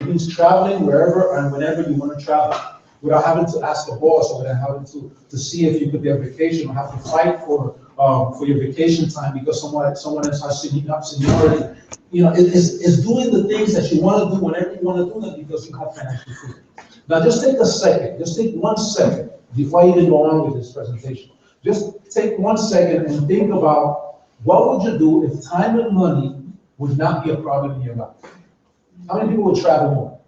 It means traveling wherever and whenever you want to travel, without having to ask the boss or without having to see if you could be on vacation or have to fight for your vacation time because someone else has seniority. You know, it's doing the things that you want to do whenever you want to do them because you have financial freedom. Now, just take 1 second before I even go on with this presentation. Just take 1 second and think about what would you do if time and money would not be a problem in your life? How many people would travel more?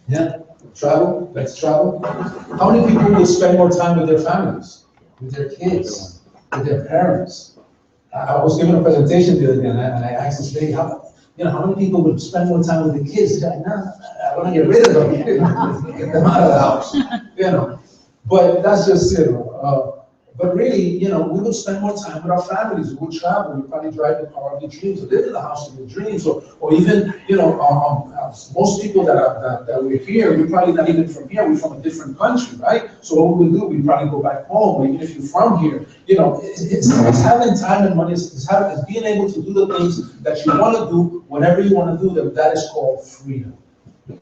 Yeah, travel, let's travel. How many people would spend more time with their families, with their kids, with their parents? I was giving a presentation the other day and I asked this lady, how many people would spend more time with the kids? She's like, no, I want to get rid of them, get them out of the house, But that's just, but really, we would spend more time with our families. We would travel. We'd probably drive the car of your dreams, or live in the house of your dreams, or even, most people that we're here, we're probably not even from here. We're from a different country, right? So what we do, we probably go back home. Or even if you're from here, it's having time and money. It's being able to do the things that you want to do whenever you want to do them. That is called freedom.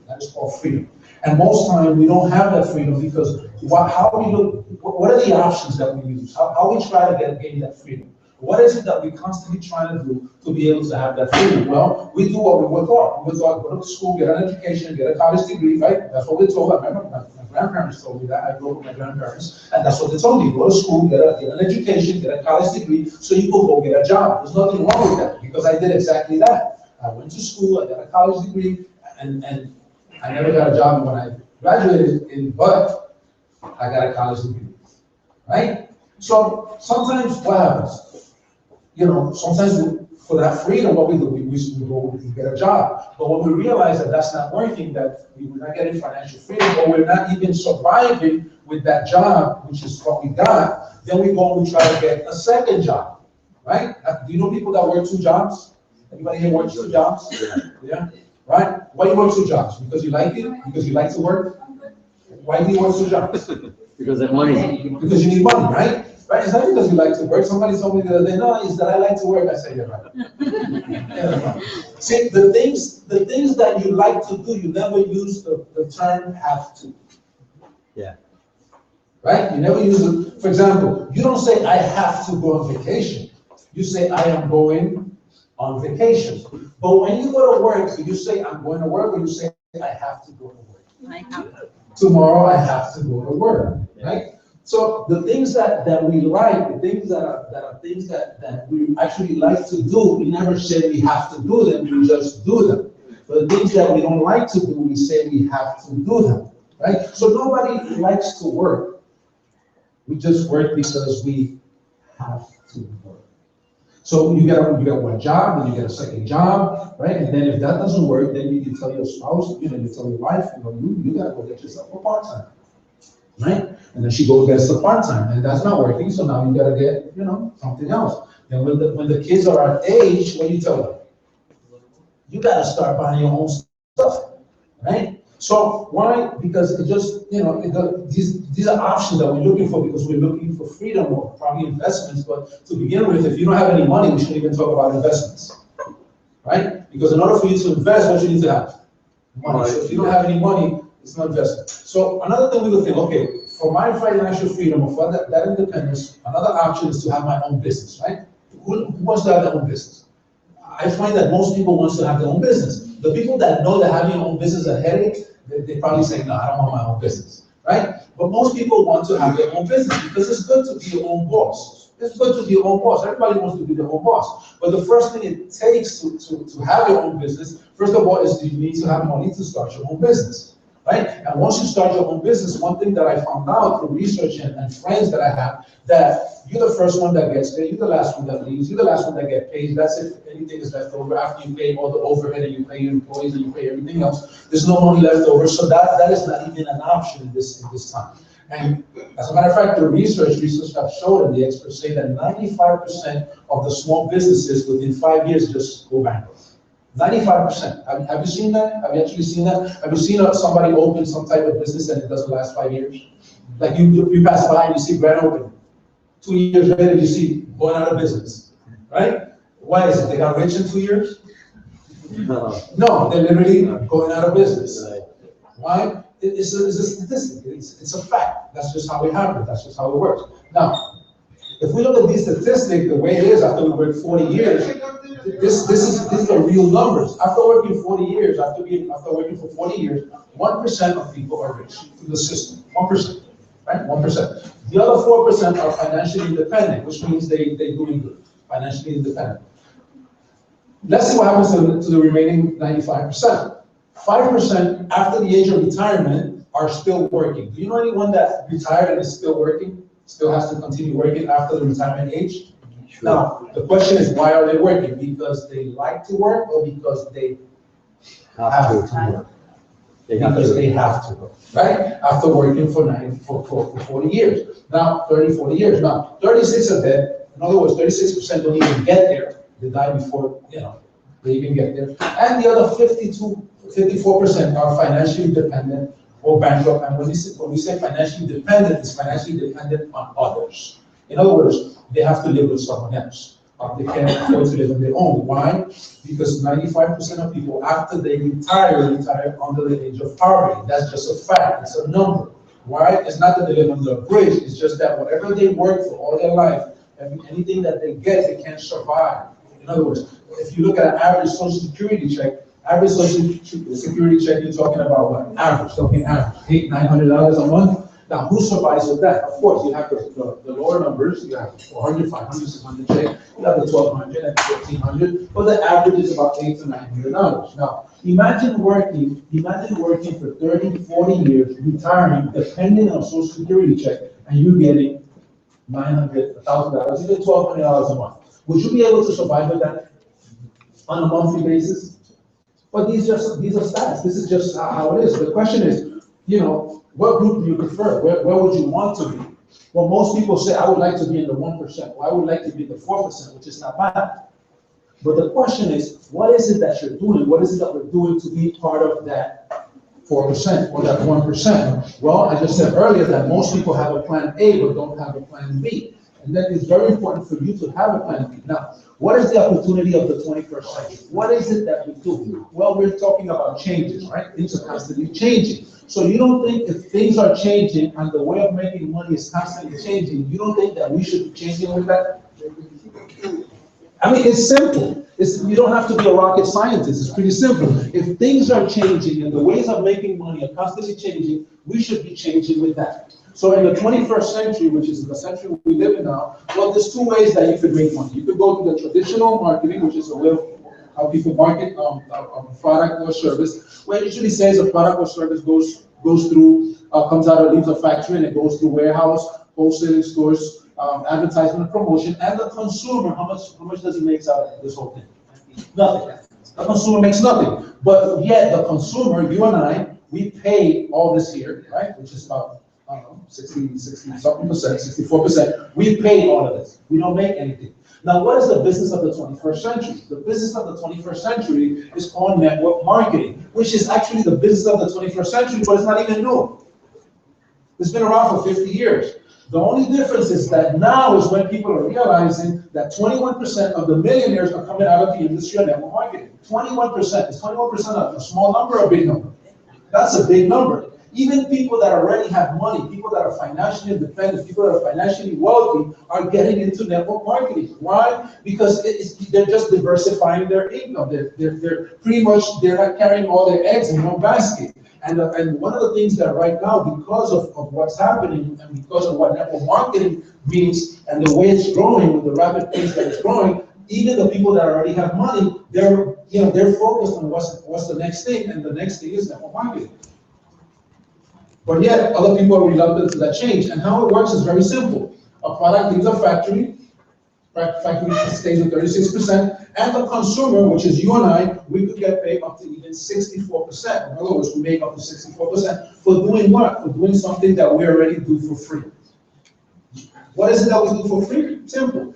That is called freedom. And most times we don't have that freedom because what are the options that we use? How we try to gain that freedom? What is it that we constantly trying to do to be able to have that freedom? Well, we do what we were taught. We were taught, go to school, get an education, get a college degree, right? That's what we told. I remember my grandparents told me that. I grew up with my grandparents, and that's what they told me. Go to school, get an education, get a college degree, so you can go get a job. There's nothing wrong with that because I did exactly that. I went to school, I got a college degree, and I never got a job when I graduated, but I got a college degree, right? So sometimes what happens? Sometimes for that freedom, what we do, we go to get a job. But when we realize that that's not working, that we're not getting financial freedom, or we're not even surviving with that job, which is what we got, then we go and we try to get a second job, right? Do you know people that work 2 jobs? Anybody here works 2 jobs? Yeah? Right? Why do you work 2 jobs? Because you like it? Because you like to work? Why do you work 2 jobs? Because of money. Because you need money, right? Right? It's not because you like to work. Somebody told me the other day, no, it's that I like to work. I say, yeah, right. Yeah. See, the things that you like to do, you never use the term have to. Yeah. Right? You never use it. For example, you don't say I have to go on vacation. You say I am going on vacation. But when you go to work, do you say I'm going to work, or you say I have to go to work? I have to. Tomorrow I have to go to work, right? So the things that we like, the things that are things that we actually like to do, we never say we have to do them, we just do them. But the things that we don't like to do, we say we have to do them, right? So nobody likes to work. We just work because we have to work. So you get 1 job, then you get a second job, right? And then if that doesn't work, then you tell your spouse, you tell your wife, you gotta go get yourself a part-time, right? And then she goes gets a part-time, and that's not working, so now you gotta get, something else. Then when the kids are at age, what do you tell them? You gotta start buying your own stuff, right? So why? Because it just, these are options that we're looking for because we're looking for freedom or probably investments. But to begin with, if you don't have any money, we shouldn't even talk about investments, right? Because in order for you to invest, what you need to have? Money. So if you don't have any money, it's not investment. So another thing we would think, okay, for my financial freedom or for that independence, another option is to have my own business, right? Who wants to have their own business? I find that most people want to have their own business. The people that know that having your own business is a headache, they probably say, no, I don't want my own business, right? But most people want to have their own business because it's good to be your own boss. It's good to be your own boss. Everybody wants to be their own boss. But the first thing it takes to have your own business, first of all, is you need to have money to start your own business, right? And once you start your own business, one thing that I found out through research and friends that I have, that you're the first one that gets paid, you're the last one that leaves, you're the last one that gets paid. That's if anything is left over after you pay all the overhead and you pay your employees and you pay everything else. There's no money left over, so that is not even an option in this time. And as a matter of fact, the research have showed, and the experts say that 95% of the small businesses within 5 years just go bankrupt. 95%. Have you seen that? Have you actually seen that? Have you seen somebody open some type of business and it doesn't last 5 years? Like you pass by and you see grand opening. 2 years later, you see going out of business, right? Why is it? They got rich in 2 years? No, they're literally going out of business. Right. Why? It's a statistic. It's a fact. That's just how it happens. That's just how it works. Now, if we look at these statistics, the way it is after we work 40 years, this is the real numbers. After working 40 years, after working for 40 years, 1% of people are rich through the system. 1%, right? 1%. The other 4% are financially independent, which means they're doing good, financially independent. Let's see what happens to the remaining 95%. 5% after the age of retirement are still working. Do you know anyone that retired and is still working? Still has to continue working after the retirement age? Sure. Now, the question is, why are they working? Because they like to work or because they have to work? Because they have to work, right? After working for 40 years. Now, 30, 40 years. Now, 36 are dead. In other words, 36% don't even get there. They die before, they even get there. And the other 54% are financially dependent or bankrupt. And when we say financially dependent, it's financially dependent on others. In other words, they have to live with someone else. They can't afford to live on their own. Why? Because 95% of people, after they retire under the age of poverty. That's just a fact. It's a number. Why? It's not that they live under a bridge. It's just that whatever they work for all their life, anything that they get, they can't survive. In other words, if you look at an average Social Security check, average Social Security check, you're talking about what? Average, talking average, $800-900 a month. Now, who survives with that? Of course, you have the lower numbers. You have 400, 500, 600 check. You have the 1,200 and 1,500. But the average is about $800 to $900. Now, imagine working for 30, 40 years, retiring, depending on Social Security check, and you're getting $900, $1,000. You get $1,200 a month. Would you be able to survive with that on a monthly basis? But these are stats. This is just how it is. The question is, what group do you prefer? Where would you want to be? Well, most people say, I would like to be in the 1%. Well, I would like to be in the 4%, which is not bad. But the question is, what is it that you're doing? What is it that we're doing to be part of that 4% or that 1%? Well, I just said earlier that most people have a plan A but don't have a plan B. And then it's very important for you to have a plan B. Now, what is the opportunity of the 21st century? What is it that we do? Well, we're talking about changes, right? Things are constantly changing. So you don't think if things are changing and the way of making money is constantly changing, you don't think that we should be changing with that? I mean, it's simple. You don't have to be a rocket scientist. It's pretty simple. If things are changing and the ways of making money are constantly changing, we should be changing with that. So in the 21st century, which is the century we live in now, well, there's two ways that you could make money. You could go to the traditional marketing, which is a way of how people market a product or service, where it usually says a product or service goes through, comes out of, leaves a factory, and it goes through warehouse, wholesaling stores, advertisement and promotion, and the consumer, how much does he make out of this whole thing? Nothing. The consumer makes nothing. But yet the consumer, you and I, we pay all this here, right? Which is about, I don't know, 60-something percent, 64%. We pay all of this. We don't make anything. Now, what is the business of the 21st century? The business of the 21st century is called network marketing, which is actually the business of the 21st century, but it's not even new. It's been around for 50 years. The only difference is that now is when people are realizing that 21% of the millionaires are coming out of the industry of network marketing. 21%. Is 21% a small number or a big number? That's a big number. Even people that already have money, people that are financially independent, people that are financially wealthy are getting into network marketing. Why? Because they're just diversifying their income. They're pretty much, they're not carrying all their eggs in one basket. And one of the things that right now, because of what's happening and because of what network marketing means and the way it's growing, with the rapid pace that it's growing, even the people that already have money, they're focused on what's the next thing, and the next thing is network marketing. But yet, other people are reluctant to that change. And how it works is very simple. A product leaves a factory stays at 36%, and the consumer, which is you and I, we could get paid up to even 64%. In other words, we make up to 64% for doing what? For doing something that we already do for free. What is it that we do for free? Simple.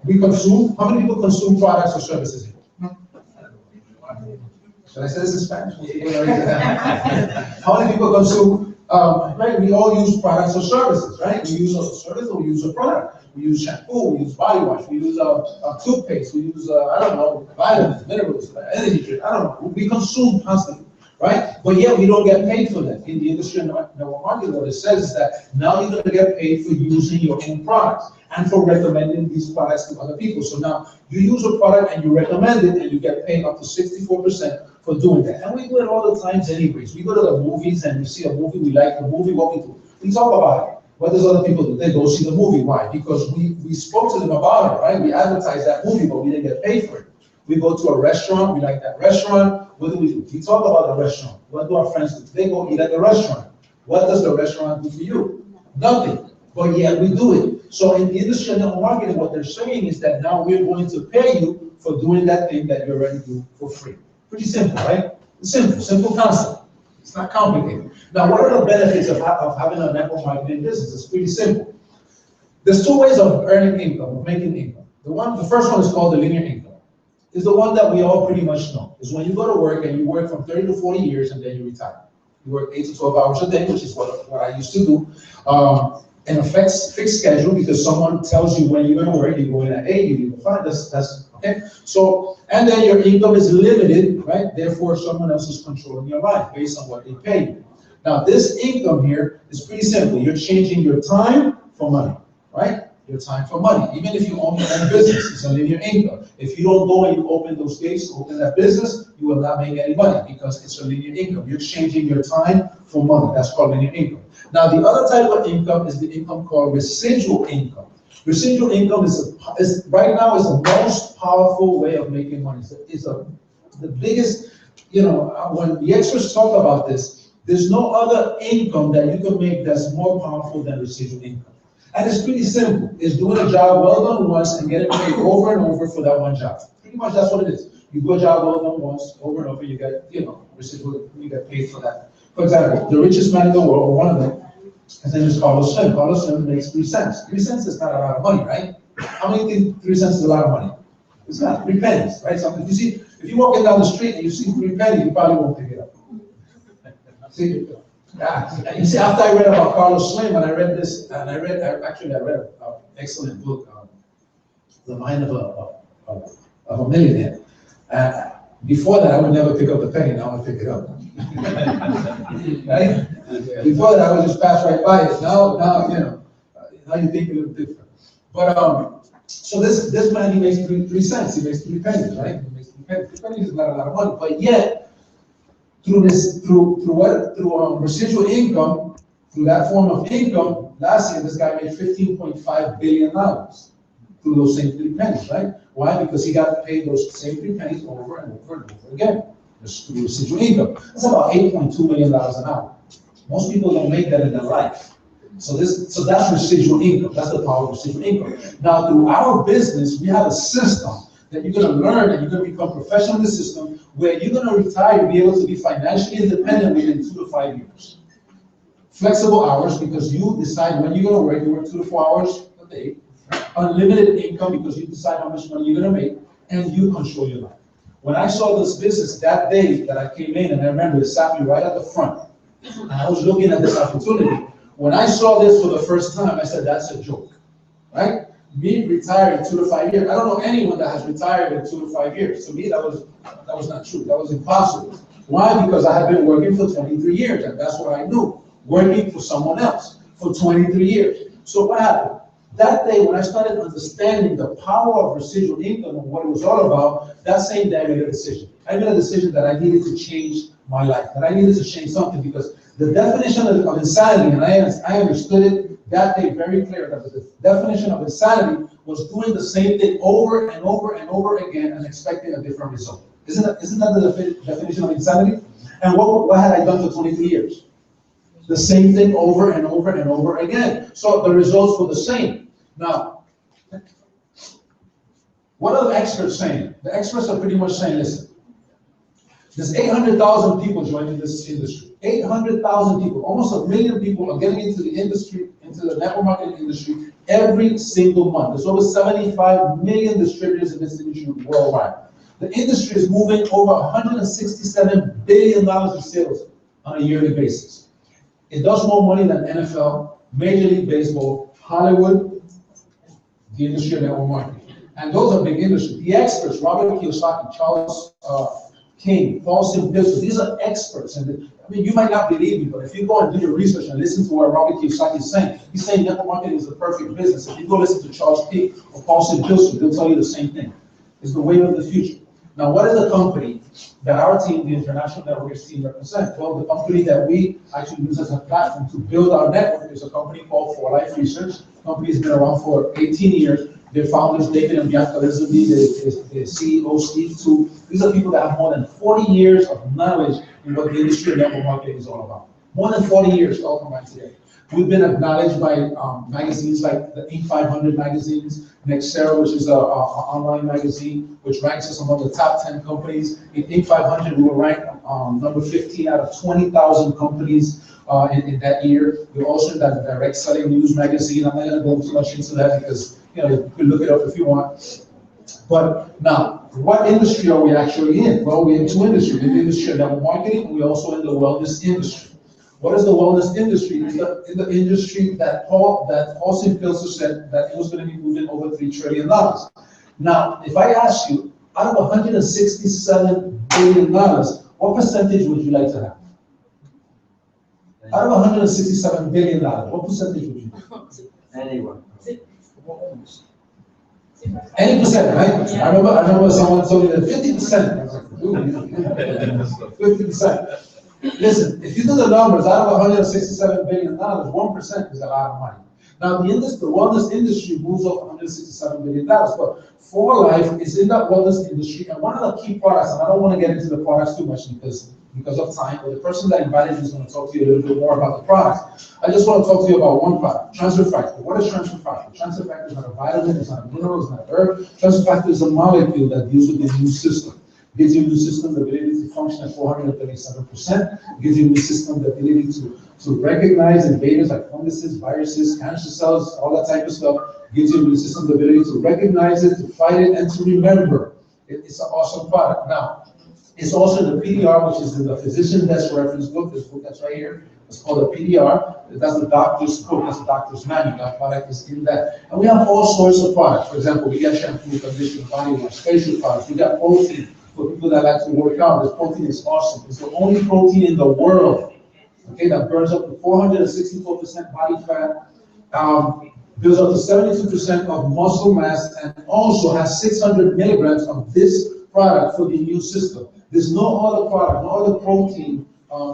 We consume, how many people consume products or services here? Should I say this in Spanish? How many people consume Right? We all use products or services, right? We use a service or we use a product. We use shampoo, we use body wash, we use a toothpaste, we use, I don't know, vitamins, minerals, energy drink, I don't know. We consume constantly, right? But yet we don't get paid for that. In the industry and the market, what it says is that now you're gonna get paid for using your own products and for recommending these products to other people. So now you use a product and you recommend it and you get paid up to 64% for doing that. And we do it all the times anyways. We go to the movies and we see a movie, we like the movie, what we do? We talk about it. What does other people do? They go see the movie. Why? Because we spoke to them about it, right? We advertised that movie, but we didn't get paid for it. We go to a restaurant, we like that restaurant. What do? We talk about the restaurant. What do our friends do? They go eat at the restaurant. What does the restaurant do for you? Nothing. But yet we do it. So in the industry and network marketing, what they're saying is that now we're going to pay you for doing that thing that you already do for free. Pretty simple, right? It's simple concept. It's not complicated. Now, what are the benefits of having a network marketing business? It's pretty simple. There's two ways of earning income, of making income. The first one is called the linear income. It's the one that we all pretty much know. It's when you go to work and you work from 30 to 40 years and then you retire. You work 8 to 12 hours a day, which is what I used to do. And a fixed schedule, because someone tells you when you're going to work, you go in at 8, you leave at 5, that's okay. So, and then your income is limited, right? Therefore, someone else is controlling your life based on what they pay you. Now, this income here is pretty simple. You're changing your time for money, right? Your time for money. Even if you own your own business, it's a linear income. If you don't go and you open those gates, open that business, you will not make any money because it's a linear income. You're changing your time for money. That's called linear income. Now, the other type of income is the income called residual income. Residual income is right now is the most powerful way of making money. It's the biggest, when the experts talk about this, there's no other income that you can make that's more powerful than residual income. And it's pretty simple. It's doing a job well done once and getting paid over and over for that one job. Pretty much that's what it is. You do a job well done once, over and over, you get, residual, you get paid for that. For example, the richest man in the world, or one of them, his name is Carlos Slim. Carlos Slim makes 3 cents. 3 cents is not a lot of money, right? How many think 3 cents is a lot of money? It's not. 3 pennies, right? So if you're walking down the street and you see 3 pennies, you probably won't pick it up. See? Yeah. You see, after I read about Carlos Slim, and I read this, and I read an excellent book, The Mind of a Millionaire. Before that, I would never pick up the penny. Now I pick it up. Right? Before that, I would just pass right by it. Now you think a little different. But so this man, he makes 3 cents. He makes 3 pennies, right? He makes 3 pennies. 3 pennies is not a lot of money, but yet through residual income, through that form of income, last year this guy made $15.5 billion through those same 3 pennies, right? Why? Because he got paid those same 3 pennies over and over and over again. Through residual income. That's about $8.2 million an hour. Most people don't make that in their life. So that's residual income. That's the power of residual income. Now, through our business, we have a system that you're going to learn and you're going to become professional in the system where you're going to retire to be able to be financially independent within 2 to 5 years. Flexible hours, because you decide when you're going to work. You work 2 to 4 hours a day. Unlimited income, because you decide how much money you're going to make, and you control your life. When I saw this business that day that I came in, and I remember it sat me right at the front, and I was looking at this opportunity. When I saw this for the first time, I said, that's a joke, right? Me retiring 2 to 5 years. I don't know anyone that has retired in 2 to 5 years. To me, that was not true. That was impossible. Why? Because I had been working for 23 years, and that's what I knew, working for someone else for 23 years. So what happened? That day, when I started understanding the power of residual income and what it was all about, that same day I made a decision. I made a decision that I needed to change my life, that I needed to change something, because the definition of insanity, and I understood it that day very clear, that the definition of insanity was doing the same thing over and over and over again and expecting a different result. Isn't that the definition of insanity? And what had I done for 23 years? The same thing over and over and over again. So the results were the same. Now, what are the experts saying? The experts are pretty much saying, listen, there's 800,000 people joining this industry. 800,000 people, almost 1 million people are getting into the industry, into the network marketing industry every single month. There's over 75 million distributors in this industry worldwide. The industry is moving over $167 billion in sales on a yearly basis. It does more money than NFL, Major League Baseball, Hollywood, the industry of network marketing. And those are big industries. The experts, Robert Kiyosaki, Charles King, Paul Simpson, these are experts. And I mean, you might not believe me, but if you go and do your research and listen to what Robert Kiyosaki is saying, he's saying network marketing is the perfect business. If you go listen to Charles King or Paul Simpson, they'll tell you the same thing. It's the way of the future. Now, what is the company that our team, the International Networkers team, represents? Well, the company that we actually use as a platform to build our network is a company called For Life Research. The company has been around for 18 years. Their founders, David and Bianca Elizabeth, the CEO, Steve, too. These are people that have more than 40 years of knowledge in what the industry of network marketing is all about. More than 40 years, all combined today. We've been acknowledged by magazines like the Int 500 magazines, Nexera, which is an online magazine, which ranks us among the top 10 companies. In Int 500, we were ranked number 15 out of 20,000 companies in that year. We're also in that Direct Selling News magazine. I'm not going to go too much into that because you can look it up if you want. But now, what industry are we actually in? Well, we're in two industries. In the industry of network marketing, and we're also in the wellness industry. What is the wellness industry? It's the industry that Paul Simpson said that it was going to be moving over $3 trillion. Now, if I ask you, out of $167 billion, what percentage would you like to have? Out of $167 billion, what percentage would you have? Anyone. Any percent, right? I remember someone told me that 50%. I was like, ooh, 50%. Listen, if you do the numbers, out of $167 billion, 1% is a lot of money. Now, the wellness industry moves up $167 billion, but For Life is in that wellness industry, and one of the key products, and I don't want to get into the products too much because of time, but the person that invited me is going to talk to you a little bit more about the products. I just want to talk to you about one product, transfer factor. What is transfer factor? Transfer factor is not a vitamin, it's not a mineral, it's not a herb. Transfer factor is a molecule that deals with the immune system. It gives your immune system the ability to function at 437%. It gives your immune system the ability to recognize invaders like funguses, viruses, cancer cells, all that type of stuff. It gives your immune system the ability to recognize it, to fight it, and to remember. It's an awesome product. Now, it's also in the PDR, which is in the physician desk reference book, this book that's right here. It's called a PDR. That's the doctor's book, that's the doctor's manual. That product is in that. And we have all sorts of products. For example, we got shampoo, conditioner, body wash, facial products. We got protein for people that like to work out. This protein is awesome. It's the only protein in the world, okay, that burns up to 464% body fat, builds up to 72% of muscle mass, and also has 600 milligrams of this product for the immune system. There's no other product, no other protein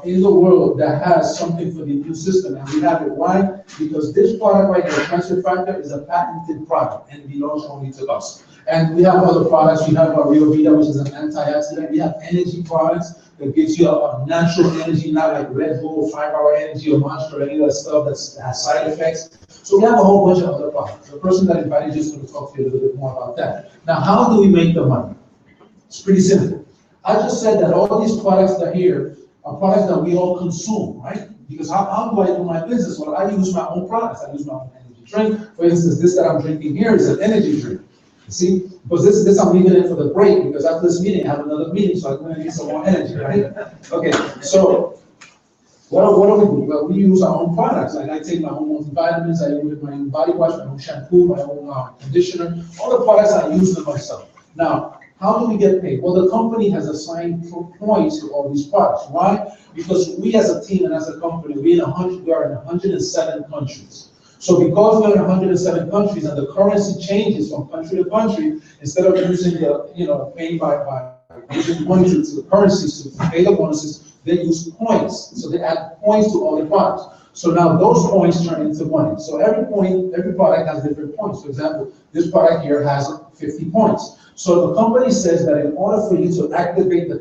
in the world that has something for the immune system, and we have it. Why? Because this product right here, transfer factor, is a patented product, and it belongs only to us. And we have other products. We have our Rio Vita, which is an antioxidant. We have energy products that gives you a natural energy, not like Red Bull, 5-hour energy, or Monster, or any of that stuff that has side effects. So we have a whole bunch of other products. The person that invited you is going to talk to you a little bit more about that. Now, how do we make the money? It's pretty simple. I just said that all these products that are here are products that we all consume, right? Because how do I do my business? Well, I use my own products. I use my own energy drink. For instance, this that I'm drinking here is an energy drink. You see? Because this I'm leaving it for the break, because after this meeting, I have another meeting, so I'm going to need some more energy, right? Okay, so what do we do? Well, we use our own products. Like I take my own multivitamins, I use my own body wash, my own shampoo, my own conditioner. All the products I use them myself. Now, how do we get paid? Well, the company has assigned points to all these products. Why? Because we as a team and as a company, we are in 107 countries. So because we're in 107 countries and the currency changes from country to country, instead of using the, paying by using money to the currencies to pay the bonuses, they use points. So they add points to all the products. So now those points turn into money. So every product has different points. For example, this product here has 50 points. So the company says that in order for you to activate the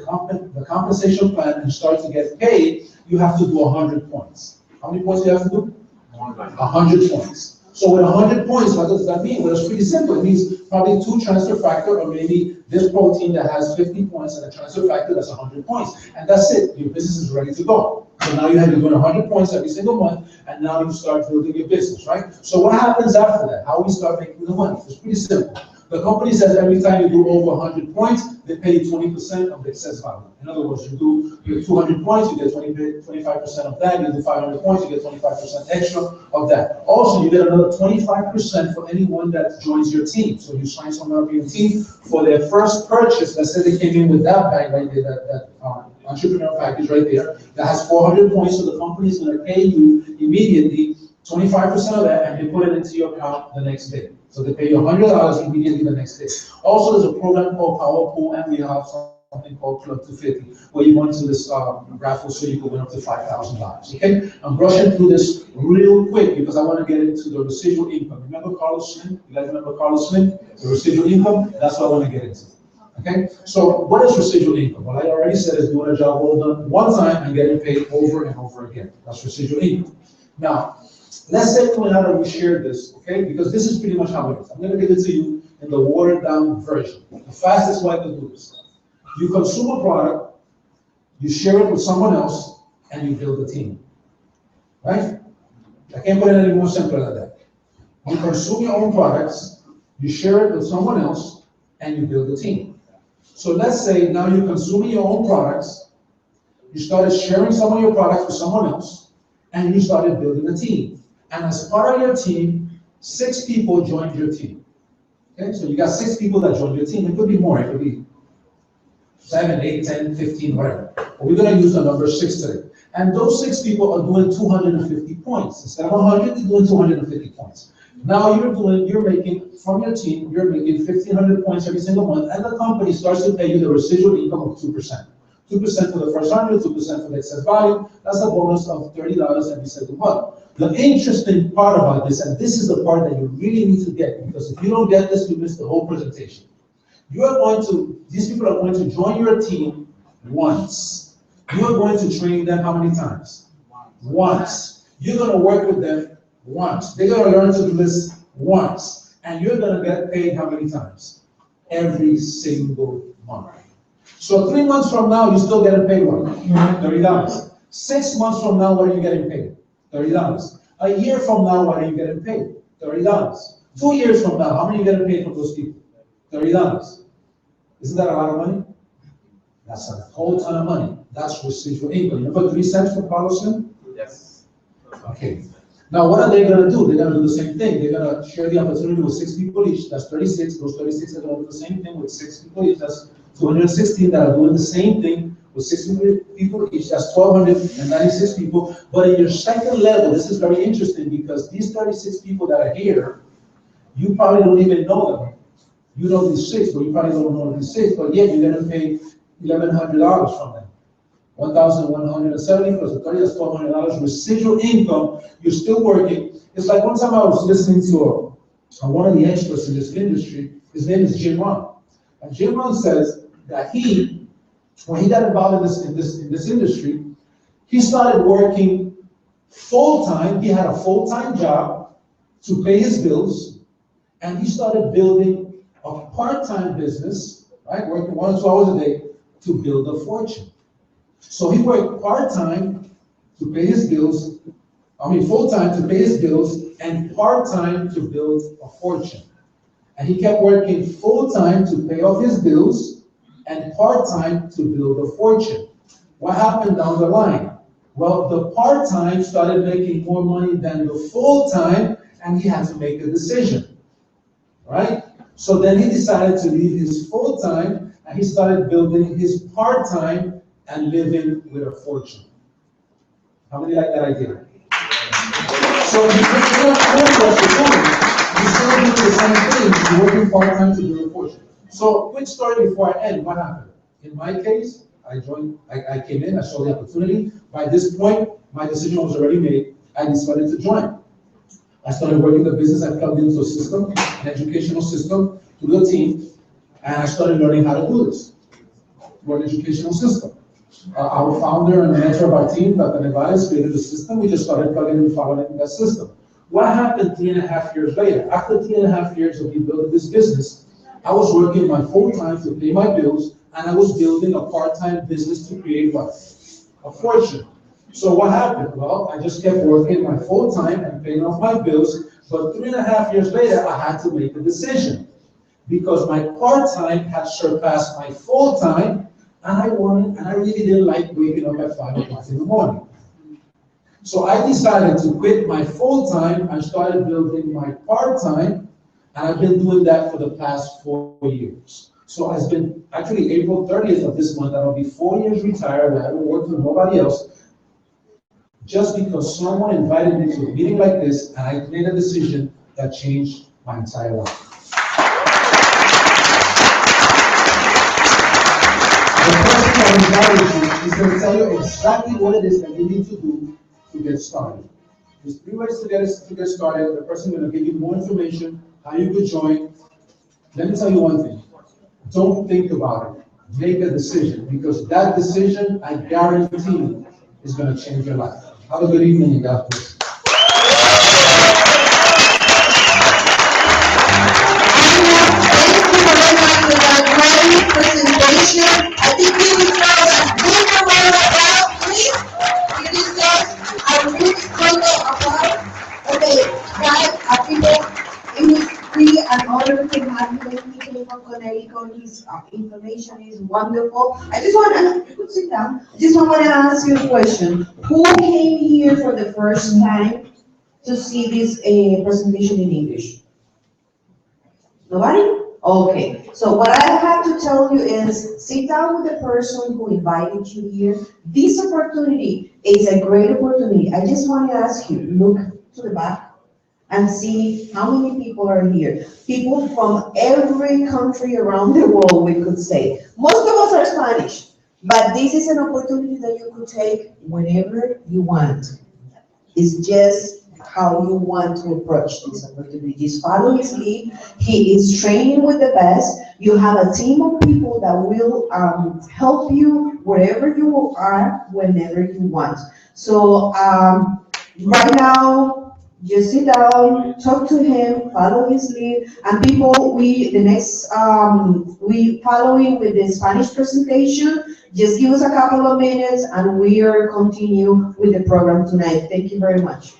compensation plan and start to get paid, you have to do 100 points. How many points do you have to do? 100 points. So with 100 points, what does that mean? Well, it's pretty simple. It means probably 2 transfer factor, or maybe this protein that has 50 points and a transfer factor that's 100 points. And that's it. Your business is ready to go. So now you have to do 100 points every single month, and now you start building your business, right? So what happens after that? How we start making the money? It's pretty simple. The company says every time you do over 100 points, they pay you 20% of the excess value. In other words, you do your 200 points, you get 25% of that. You do 500 points, you get 25% extra of that. Also, you get another 25% for anyone that joins your team. So you sign someone up in your team for their first purchase. Let's say they came in with that bag right there, that entrepreneur package right there, that has 400 points. So the company is going to pay you immediately 25% of that, and they put it into your account the next day. So they pay you $100 immediately the next day. Also, there's a program called Power Pool, and we have something called Club 250, where you go into this raffle so you can win up to $5,000. Okay? I'm brushing through this real quick because I want to get into the residual income. Remember Carlos Slim? You guys remember Carlos Slim? The residual income? That's what I want to get into. Okay? So what is residual income? Well, I already said it's doing a job well done one time and getting paid over and over again. That's residual income. Now, let's say we shared this, okay? Because this is pretty much how it is. I'm going to give it to you in the watered down version. The fastest way to do this. You consume a product, you share it with someone else, and you build a team. Right? I can't put it any more simpler than that. You consume your own products, you share it with someone else, and you build a team. So let's say now you're consuming your own products, you started sharing some of your products with someone else, and you started building a team. And as part of your team, 6 people joined your team. Okay, so you got 6 people that joined your team. It could be more, it could be 7, 8, 10, 15, whatever. But we're gonna use the number 6 today. And those 6 people are doing 250 points. Instead of 100, they're doing 250 points. Now you're making, from your team, you're making 1,500 points every single month, and the company starts to pay you the residual income of 2%. 2% for the first 100, 2% for the excess value. That's a bonus of $30 every single month. The interesting part about this, and this is the part that you really need to get, because if you don't get this, you miss the whole presentation. These people are going to join your team once. You are going to train them how many times? Once. You're going to work with them once. They're going to learn to do this once. And you're going to get paid how many times? Every single month. So 3 months from now, you're still getting paid what? $30. 6 months from now, what are you getting paid? $30. A year from now, what are you getting paid? $30. 2 years from now, how many are you getting paid from those people? $30. Isn't that a lot of money? That's a whole ton of money. That's residual income. You put 3 cents for Carlos Slim? Yes. Okay. Now, what are they going to do? They're going to do the same thing. They're going to share the opportunity with 6 people each. That's 36. Those 36 are going to do the same thing with 6 people each. That's 216 that are doing the same thing with 600 people each. That's 1,296 people. But in your second level, this is very interesting because these 36 people that are here, you probably don't even know them. You know these 6, but you probably don't know these 6. But yet you're going to pay $1,100 from them. 1,170 plus the 30, that's $1,200 residual income. You're still working. It's like one time I was listening to one of the experts in this industry. His name is Jim Rohn. And Jim Rohn says that when he got involved in this industry, he started working full-time. He had a full-time job to pay his bills, and he started building a part-time business, right, working 1 or 2 hours a day to build a fortune. So he worked part-time to pay his bills, full-time to pay his bills, and part-time to build a fortune. And he kept working full-time to pay off his bills and part-time to build a fortune. What happened down the line? Well, the part-time started making more money than the full-time, and he had to make a decision, right? So then he decided to leave his full-time, and he started building his part-time and living with a fortune. How many like that idea? So you don't know what you're doing. You're still doing the same thing. You're working part-time to build a fortune. So quick story before I end. What happened? In my case, I came in, I saw the opportunity. By this point, my decision was already made. I decided to join. I started working the business. I plugged into a system, an educational system, to the team, and I started learning how to do this. An educational system. Our founder and manager of our team, Dr. Nevares, created a system. We just started plugging and following that system. What happened 3.5 years later? After 3.5 years of me building this business, I was working my full-time to pay my bills, and I was building a part-time business to create what? A fortune. So what happened? Well, I just kept working my full-time and paying off my bills, but 3.5 years later, I had to make a decision. because my part-time had surpassed my full-time, and I really didn't like waking up at 5 o'clock in the morning. So I decided to quit my full-time and started building my part-time, and I've been doing that for the past 4 years. So it's been actually April 30th of this month, I'll be 4 years retired, I haven't worked for nobody else, just because someone invited me to a meeting like this, and I made a decision that changed my entire life. The person that invited you is going to tell you exactly what it is that you need to do to get started. There's 3 ways to get started. The person is going to give you more information, how you could join. Let me tell you one thing. Don't think about it. Make a decision, because that decision, I guarantee you, is going to change your life. Have a good evening, and God bless. Presentation. I think we will throw a big round of applause, please. It is just a big round of applause. Okay, guys, I think it is really an honor to have you. He came from Connecticut. His information is wonderful. I just want to, you could sit down. I just want to ask you a question. Who came here for the first time to see this presentation in English? Nobody? Okay, so what I have to tell you is sit down with the person who invited you here. This opportunity is a great opportunity. I just want to ask you, look to the back and see how many people are here. People from every country around the world, we could say. Most of us are Spanish, but this is an opportunity that you could take whenever you want. It's just how you want to approach this opportunity. Just follow his lead. He is training with the best. You have a team of people that will help you wherever you are, whenever you want. So right now, just sit down, talk to him, follow his lead, and people, we following with the Spanish presentation. Just give us a couple of minutes, and we are continue with the program tonight. Thank you very much.